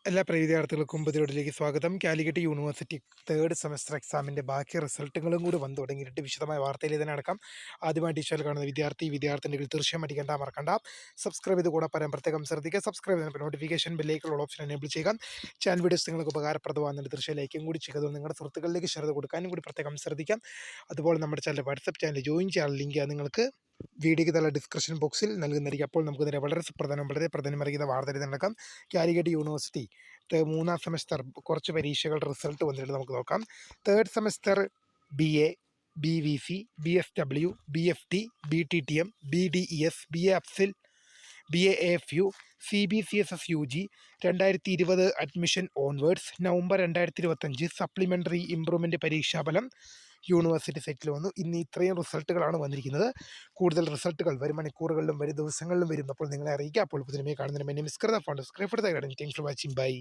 എല്ലാ പ്രിയ വിദ്യാർത്ഥികൾക്കും പുതിയതിലേക്ക് സ്വാഗതം. കാലിക്കറ്റ് യൂണിവേഴ്സിറ്റി തേർഡ് സെമസ്റ്റർ എക്സാമിൻ്റെ ബാക്കി റിസൾട്ടുകളും കൂടി വന്നു തുടങ്ങിയിട്ട് വിശദമായ വാർത്തയിൽ തന്നെ അടക്കാം. ആദ്യമായി ടീച്ചറിൽ കാണുന്ന വിദ്യാർത്ഥിനികൾ തീർച്ചയായും അടിക്കേണ്ട മറക്കണ്ട. സബ്സ്ക്രൈബ് ചെയ്ത് കൂടെ പറയാൻ പ്രത്യേകം ശ്രദ്ധിക്കുക. സബ്സ്ക്രൈബ് ചെയ്യുന്ന നോട്ടിഫിക്കേഷൻ ബെല്ലേക്കുള്ള ഓപ്ഷൻ എനേബിൾ ചെയ്യുക. ചാനൽ വീഡിയോസ് നിങ്ങൾക്ക് ഉപകാരപ്രദമാകുന്നുണ്ട് തീർച്ചയായും ലൈക്കും കൂടി ചെയ്യുക. നിങ്ങളുടെ സുഹൃത്തുക്കളിലേക്ക് ഷെയർ ചെയ്ത് കൊടുക്കാനും കൂടി പ്രത്യേകം ശ്രദ്ധിക്കാം. അതുപോലെ നമ്മുടെ ചാനൽ വാട്സപ്പ് ചാനൽ ജോയിൻ ചെയ്യാൻ ലിങ്ക് നിങ്ങൾക്ക് വീഡിയോയ്ക്ക് തല ഡിസ്ക്രിപ്ഷൻ ബോക്സിൽ നൽകുന്നതായിരിക്കും. അപ്പോൾ നമുക്ക് ഇതിനെ വളരെ പ്രധാനമറിയുന്ന വാർത്തയിൽ നടക്കാം. കാലിക്കറ്റ് യൂണിവേഴ്സിറ്റി മൂന്നാം സെമസ്റ്റർ കുറച്ച് പരീക്ഷകളുടെ റിസൾട്ട് വന്നിട്ട് നമുക്ക് നോക്കാം. Third semester BA, BVC, BSW, BFT, BTTM, BDES, BA അഫ്സിൽ, BA AFU, CBCSS UG 2020 admission onwards November 2025 supplementary improvement പരീക്ഷാഫലം യൂണിവേഴ്സിറ്റി സൈറ്റിൽ വന്നു. ഇന്ന് ഇത്രയും റിസൾട്ടുകളാണ് വന്നിരിക്കുന്നത്. കൂടുതൽ റിസൾട്ടുകൾ വരും മണിക്കൂറുകളിലും വരും ദിവസങ്ങളിലും വരും. അപ്പോൾ നിങ്ങളെ അറിയിക്കുക. അപ്പോൾ പുതിയ കാണുന്നതിന് മിസ് കരുതാ phone subscribe thanks for watching. By.